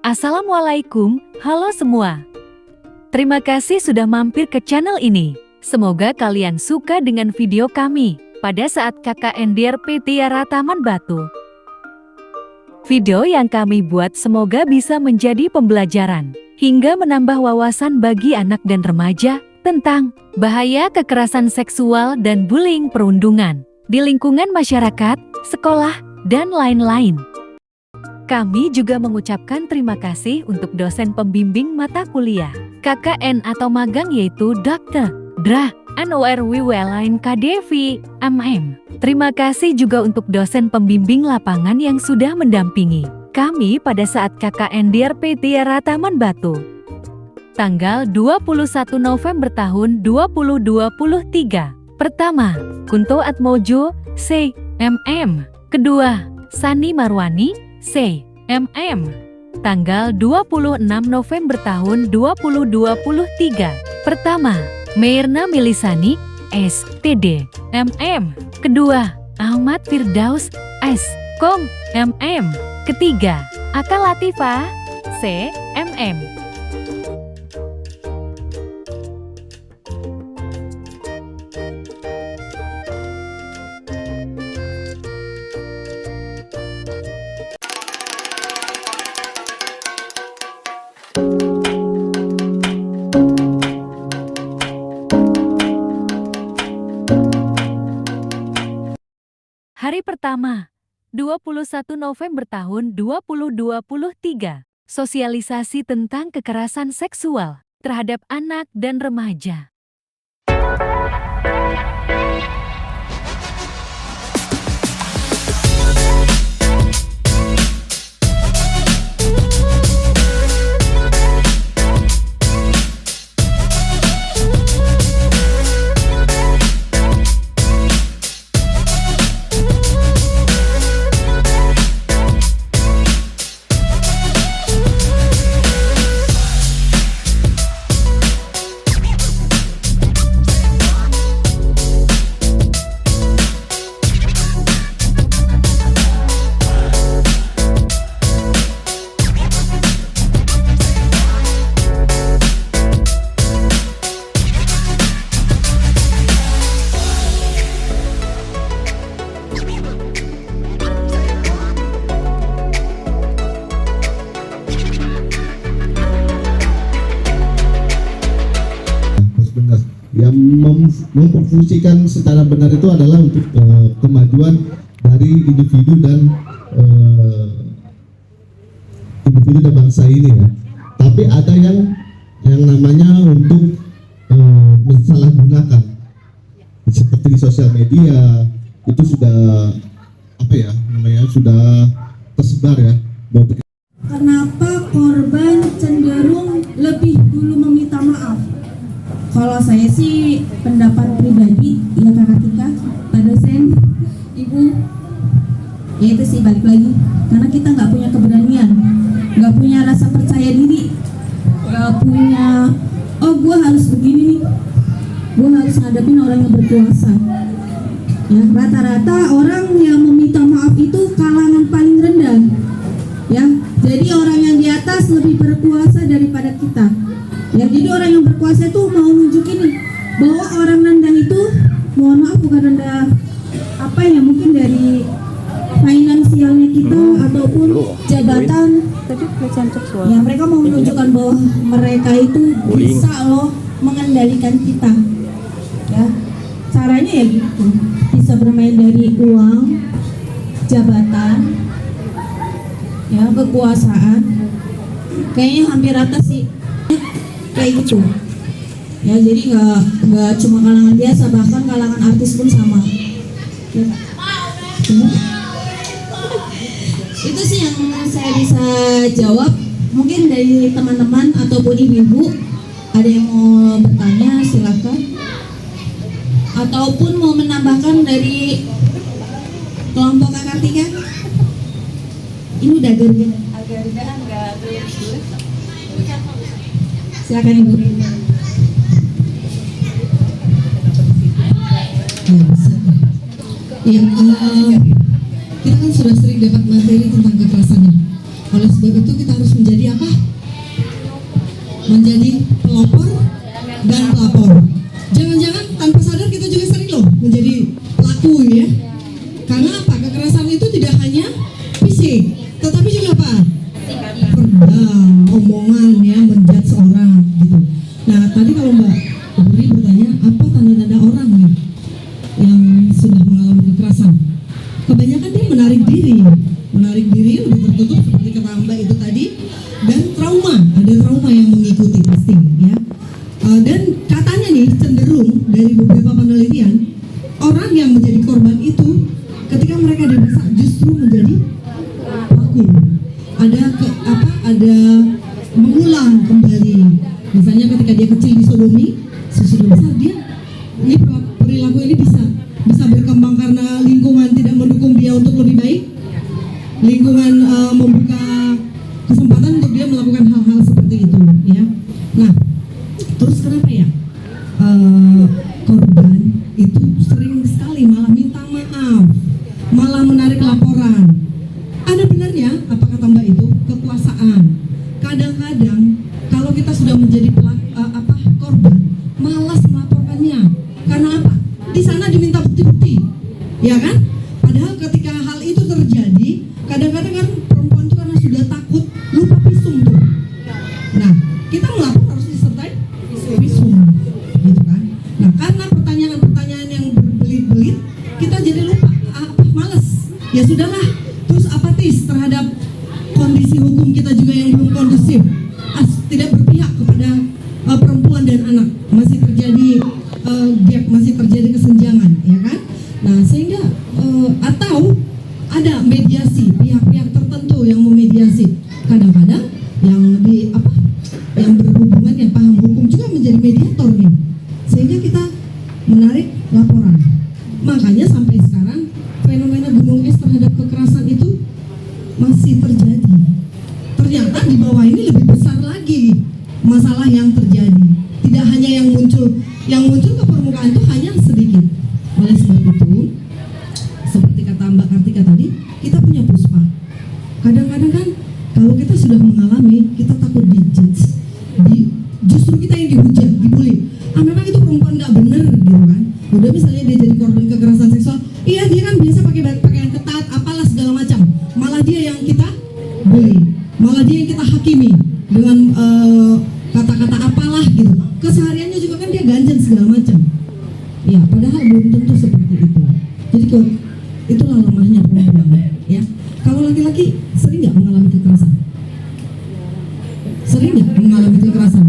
Assalamualaikum, halo semua. Terima kasih sudah mampir ke channel ini. Semoga kalian suka dengan video kami pada saat KKN DRP Tiara Taman Batu. Video yang kami buat semoga bisa menjadi pembelajaran hingga menambah wawasan bagi anak dan remaja tentang bahaya kekerasan seksual dan bullying perundungan di lingkungan masyarakat, sekolah, dan lain-lain. Kami juga mengucapkan terima kasih untuk dosen pembimbing mata kuliah KKN atau magang yaitu Dr. Dra. Anwar Wiwelain KDV, MM. Terima kasih juga untuk dosen pembimbing lapangan yang sudah mendampingi kami pada saat KKN DRP Tiara Taman Batu. Tanggal 21 November tahun 2023. Pertama, Kunto Atmojo, C. MM. Kedua, Sani Marwani, C. MM. Tanggal 26 November tahun 2023. Pertama, Mirna Milisani, S. TD, MM. Kedua, Ahmad Firdaus, S. Kom, MM. Ketiga, Aka Latifah, C. MM. Hari pertama, 21 November tahun 2023. Sosialisasi tentang kekerasan seksual terhadap anak dan remaja. Yang memfungsikan secara benar itu adalah untuk kemajuan dari individu dan bangsa ini ya. Tapi ada yang namanya untuk mensalahgunakan seperti di sosial media itu sudah sudah tersebar ya. Kenapa korban cenderung lebih dulu meminta maaf? Kalau saya sih pendapat pribadi, ya Kakak Tika, Pak dosen, Ibu, ya itu sih balik lagi. Karena kita nggak punya keberanian, nggak punya rasa percaya diri, nggak punya, oh gue harus begini nih, gue harus ngadepin orang yang berkuasa. Ya rata-rata orang yang meminta maaf itu kalangan paling rendah, ya. Jadi orang yang di atas lebih berkuasa daripada kita. Ya, jadi orang yang berkuasa itu mau nunjukin nih bahwa orang rendah itu, mohon maaf bukan rendah mungkin dari finansialnya kita ataupun jabatan. Ya, mereka mau menunjukkan bahwa mereka itu bisa loh mengendalikan kita. Ya, caranya ya gitu, bisa bermain dari uang, jabatan, ya kekuasaan. Kayaknya hampir rata sih kayak gitu ya, jadi nggak cuma kalangan biasa, bahkan kalangan artis pun sama ya. Itu sih yang saya bisa jawab. Mungkin dari teman-teman ataupun ibu-ibu ada yang mau bertanya, silakan, ataupun mau menambahkan dari kelompok Kakak Tika. Ini udah agak redahan, nggak terlalu. Silakan Ibu. Ya, kita kan sudah sering dapat materi tentang kekerasan. Oleh sebab itu kita harus menjadi apa? Menjadi pelopor dan pelapor. Jangan-jangan tanpa sadar kita juga sering loh menjadi pelaku ya. Karena apa? Kekerasan itu tidak hanya fisik, tetapi juga apa? Omongan ya, menjudge orang gitu. Nah tadi kalau Mbak Buri bertanya apa tanda-tanda orang nih yang sudah mengalami kekerasan, kebanyakan dia menarik diri lebih tertutup seperti kata Mbak itu tadi, dan ada trauma yang mengikuti pasti ya. Dan katanya nih cenderung dari beberapa penelitian, orang yang menjadi korban itu ketika mereka dewasa justru menjadi pelaku. Ada mengulang kembali. Misalnya ketika dia kecil disodomi, sesudah besar dia ini perilaku ini bisa berkembang karena lingkungan tidak mendukung dia untuk lebih baik. Lingkungan membuka kesempatan untuk dia melakukan hal-hal seperti itu ya. Nah, terus kenapa ya korban itu sering sekali malah minta maaf, malah menarik laporan. Ada benarnya apa kata Mbak itu? Kekuasaan. Kadang-kadang kalau kita sudah menjadi korban, malas melaporkannya. Karena apa? Di sana diminta bukti-bukti, ya kan? Padahal ketika hal itu terjadi, kadang-kadang kan perempuan itu karena sudah takut lupa visum tuh. Nah, kita melapor harus disertai visum, gitu kan? Nah, karena pertanyaan-pertanyaan yang berbelit-belit, kita jadi lupa, malas. Ya sudahlah, terus apatis terhadap kondisi hukum kita juga yang belum kondusif, tidak berpihak kepada perempuan dan anak, masih terjadi gap, masih terjadi kesenjangan, ya kan? Nah, sehingga atau ada mediasi pihak-pihak tertentu yang memediasi. Kadang-kadang yang berhubungan yang paham hukum juga menjadi mediator nih, sehingga kita menarik laporan. Makanya sampai sekarang fenomena gunung es terhadap kekerasan itu masih terjadi. Ternyata di bawah ini lebih besar lagi masalah yang terjadi. Tidak hanya yang muncul ke permukaan itu hanya sedikit. Oleh sebab itu, seperti kata Mbak Kartika tadi, kita punya puspa. Kadang-kadang kan kalau kita sudah mengalami, kita takut dijudge. Justru kita yang dihujat, dibully. Memang itu perempuan nggak bener gitu kan. Udah misalnya dia jadi korban kekerasan seksual, iya dia kan biasa pakai pakaian ketat, apalah segala macam. Malah dia yang kita bully, malah dia yang kita hakimi dengan kata-kata apalah gitu. Kesehariannya juga kan dia ganjen segala macam. Ya, padahal belum tentu seperti itu. Jadi itulah lemahnya perempuan, ya. Kalau laki-laki sering nggak mengalami kekerasan? Sering nggak mengalami kekerasan?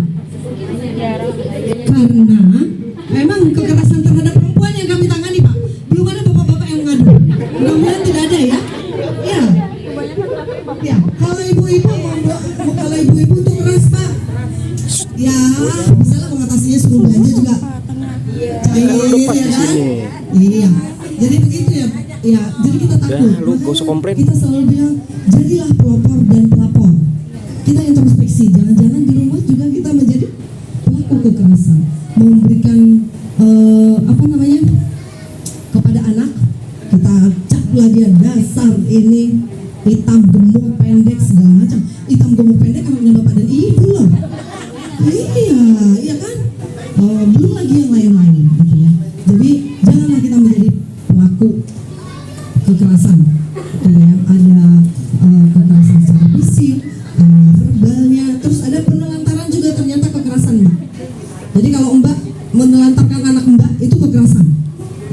Karena memang kekerasan terhadap perempuan yang kami tangani, Pak. Belum ada bapak-bapak yang mengadu. Mudah-mudahan tidak ada ya. Ya. Ya, kalau ibu-ibu itu keras, Pak. Ya, bisa lah mengatasinya suruh belanja juga. Cair, ya kan? Iya. Jadi begitu ya. Ya, jadi kita takut. Lu gak usah komplain. Kita selalu bilang, jadilah pelopor dan pelapor. Kita introspeksi, jangan-jangan di rumah juga kita menjadi pelaku kekerasan, memberikan kepada anak, kita caplah dia dasar ini hitam gemuk pendek segala macam. Hitam gemuk pendek anaknya bapak dan ibu loh. Iya kan? Belum lagi yang lain-lain gitu ya. Jadi janganlah kita menjadi pelaku kekerasan. Ya, ada kekerasan secara fisik, verbalnya, terus ada penelantaran juga ternyata kekerasan, Mbak. Jadi kalau Mbak menelantarkan anak Mbak itu kekerasan,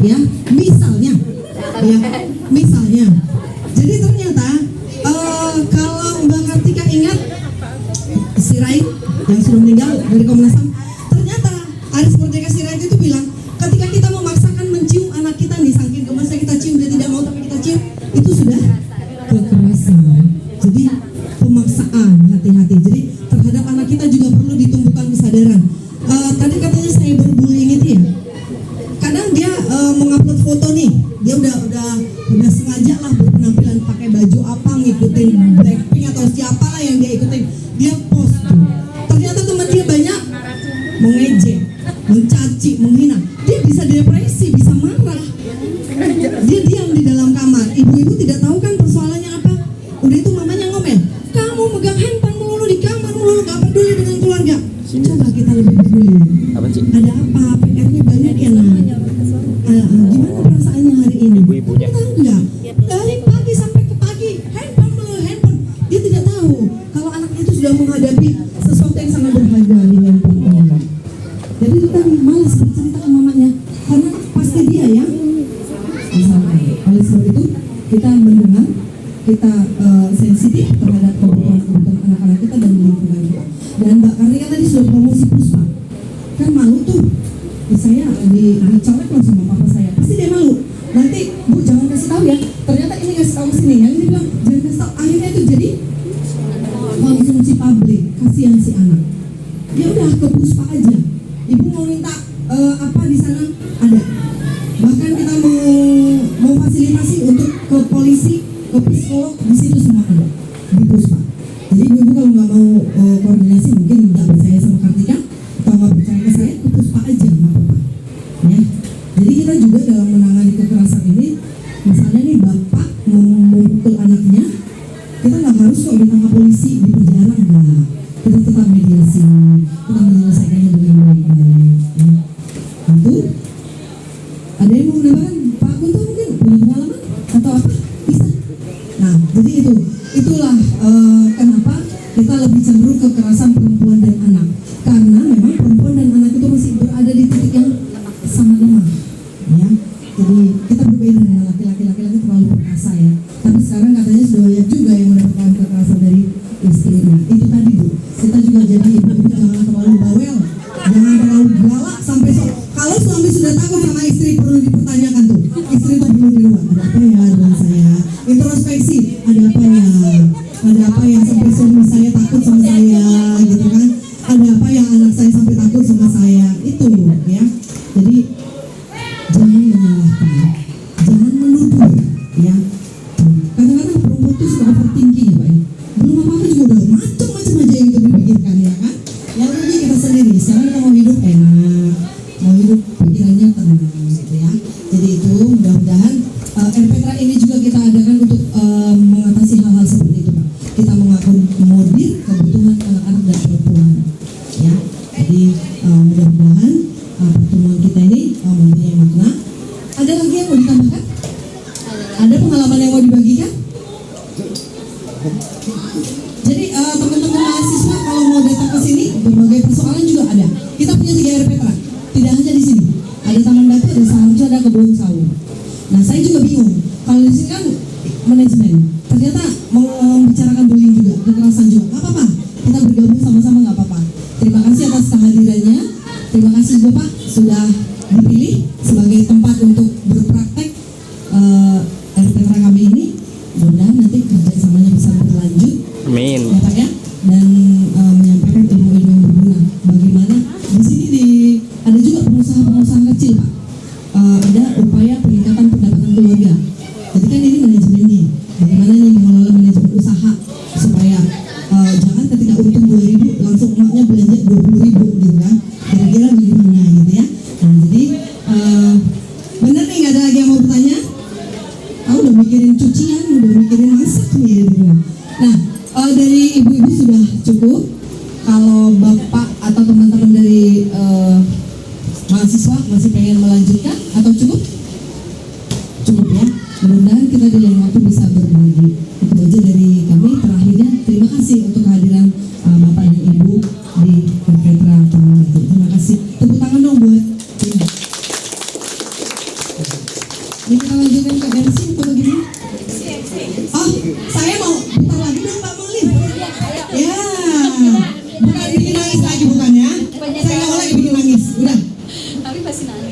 ya. Misalnya. Jadi ternyata kalau Mbak Kartika ingat Sirait yang sudah meninggal dari Komnas HAM, ternyata Aris Merdeka Sirait itu bilang ketika kita memaksakan mencium anak kita nih, saking gemasnya kita cium dia tidak mau tapi kita cium, itu sudah kekerasan. Jadi pemaksaan, hati-hati. Jadi terhadap anak kita juga perlu ditumbuhkan kesadaran. Tadi katanya cyberbullying itu ya, kadang dia mengupload foto nih, dia udah sengaja lah berpenampilan pakai baju apa, ngikutin Blackpink atau siapa lah yang dia ikutin, dia post tuh. Ternyata teman dia banyak mengejek, mencaci, menghina, dia bisa depresi, bisa marah, dia diam di dalam kamar. Ibu-ibu tidak tahu kan persoalannya apa. Udah itu mamanya ngomel, kita nih malas bercerita ke mamanya karena pasti dia yang misalkan. Oleh sebab itu kita mendengar, kita sensitif terhadap kebutuhan anak-anak kita dan lingkungan kita. Dan Mbak Kartika tadi sudah promosi Puspa, kan malu tuh. Saya dicolek loh sama papa saya, pasti dia malu. Nanti Bu jangan kasih tahu ya, ternyata ini kasih tahu sini, yang ini bilang jangan kasih tahu. Akhirnya itu jadi konsumsi publik, kasihan si anak. Ya udah ke Puspa aja. Ibu mau minta apa di sana ada. Bahkan kita mau fasilitasi untuk ke polisi, ke psikolog, di situ semua ada di Puspa. Jadi ibu kalau nggak mau koordinasi mungkin nggak percaya sama Kartika atau nggak percaya ke saya, ke Puspa aja nggak apa-apa. Ya. Jadi kita juga dalam menangani kekerasan ini, misalnya nih bapak memukul anaknya, kita nggak harus kok ditangkap polisi di penjara, enggak. Kita tetap mediasi, kita menyelesaikannya dengan baik-baik. Ya. Itu ada yang mau menambahkan? Pak Kunto mungkin punya pengalaman atau apa? Bisa. Nah, jadi itulah kenapa kita lebih cenderung kekerasan perempuan dan anak, karena memang perempuan dan anak itu masih berada di titik yang sangat lemah. Ya, jadi kita berbeda dengan laki-laki terlalu perkasa ya. Tapi sekarang katanya sudah banyak juga yang mendapatkan kekerasan dari istrinya. Itu tadi Bu, kita juga jadi ibu-ibu jangan terlalu bawel, jangan terlalu galak sampai kalau suami sudah takut sama istri perlu dipertanyakan tuh. Istri tuh perlu di luar, ada apa ya dengan saya? Introspeksi, ada apa yang sampai suami saya takut sama saya, gitu kan? Ada apa yang anak saya sampai takut sama saya? Itu ya. Jadi jangan menyalahkan, jangan menuduh, ya. Kadang-kadang perempuan itu suka overthinking ya Pak ya. Belum apa-apa juga udah macam-macam aja yang itu dipikirkan ya kan. Yang rugi kita sendiri, sekarang kita mau hidup enak, mau hidup pikirannya tenang gitu ya. Jadi itu mudah-mudahan RPTRA ini juga kita adakan untuk mengatasi hal-hal seperti itu Pak. Kita mengakomodir kebutuhan anak-anak dan perempuan ya. Jadi mudah-mudahan pertemuan kita ini mempunyai makna. Ada lagi yang mau ditambahkan? Ada pengalaman yang mau dibagikan? Jadi teman-teman mahasiswa kalau mau datang ke sini, berbagai persoalan juga ada. Kita punya 3 RPTRA, tidak hanya di sini. Ada Taman Batu, ada Saharjo, ada Kebun Sawu. Nah saya juga bingung. Kalau di sini kan manajemen, ternyata membicarakan bullying juga, kekerasan juga. Gak apa-apa, kita bergabung sama-sama gak apa-apa. Terima kasih atas kehadirannya. Terima kasih Bapak sudah dipilih sebagai tempat untuk berpraktek RPTRA kami ini. Mudah-mudahan nanti kerjasamanya bisa berlanjut. Amin. Ya Pak ya, dan menyampaikan ilmu-ilmu yang berguna. Bagaimana di sini ada juga pengusaha-pengusaha kecil Pak. Ada upaya peningkatan pendapatan keluarga. Jadi kan ini manajemen nih. Bagaimana nih mengelola manajemen usaha supaya jangan ketika untung 2.000 langsung emaknya belanja 20.000 gitu kan. Kira-kira bagaimana gitu ya. Nah jadi benar nih nggak ada lagi yang mau bertanya? Aku udah mikirin cucian, udah mikirin masak nih di rumah. Nah dari ibu-ibu sudah cukup. Kalau bapak atau teman-teman dari mahasiswa masih pengen melanjutkan atau cukup? Cukup ya. Mudah-mudahan kita di lain waktu bisa berbagi. Itu aja dari kami. Terakhirnya terima kasih untuk kehadiran bapak dan ibu di RPTRA Taman Batu. Terima kasih. Tepuk tangan dong buat tim. Ini kita lanjutkan ke MC atau bagaimana? Oh, saya mau putar lagi dong Pak Maulin. Ya, bukan bikin nangis lagi bukan ya? Saya nggak mau lagi bikin nangis. Udah.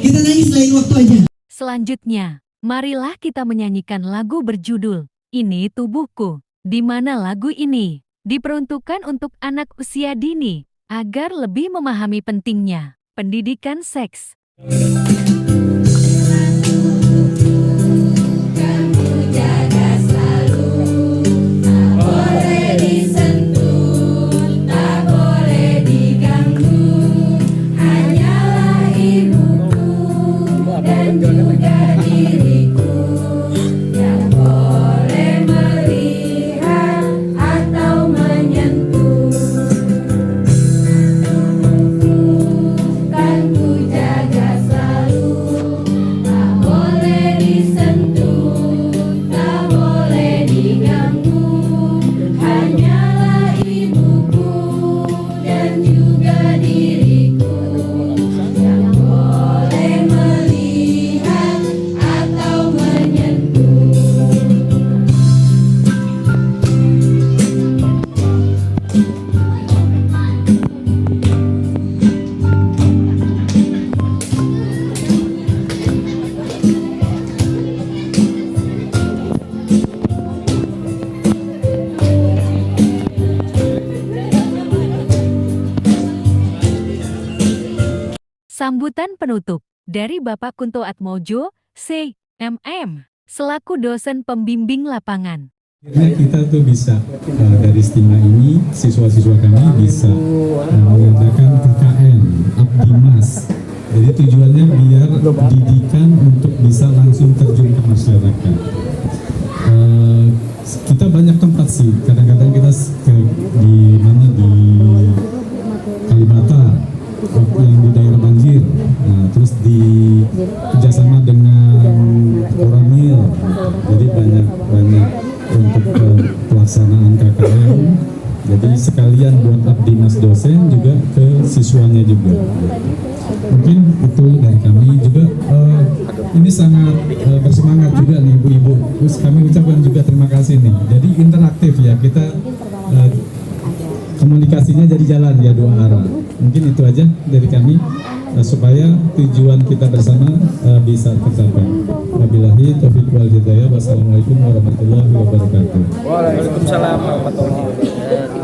Kita nangis lain waktu aja. Selanjutnya, marilah kita menyanyikan lagu berjudul Ini Tubuhku, di mana lagu ini diperuntukkan untuk anak usia dini agar lebih memahami pentingnya pendidikan seks. Kan ku jaga selalu. Sambutan penutup dari Bapak Kunto Atmojo, C.M.M, selaku dosen pembimbing lapangan. Akhirnya kita tuh bisa dari STIMA ini siswa-siswa kami bisa mengadakan KKN Abdimas. Jadi tujuannya biar didikan untuk bisa langsung terjun ke masyarakat. Kita banyak tempat sih. Kadang-kadang kita di mana di Kalibata yang di daerah banjir. Nah, terus di kerjasama dengan Koramil. Jadi banyak untuk pelaksanaan KKN. Jadi sekalian buat abdinas dosen juga ke siswanya juga. Mungkin itu dari kami juga. Ini sangat bersemangat juga nih ibu-ibu. Terus kami ucapkan juga terima kasih nih. Jadi interaktif ya, kita komunikasinya jadi jalan ya, dua arah. Mungkin itu aja dari kami supaya tujuan kita bersama bisa tercapai. Wabillahi taufiq wal hidayah. Wassalamualaikum warahmatullahi wabarakatuh. Waalaikumsalam warahmatullahi wabarakatuh.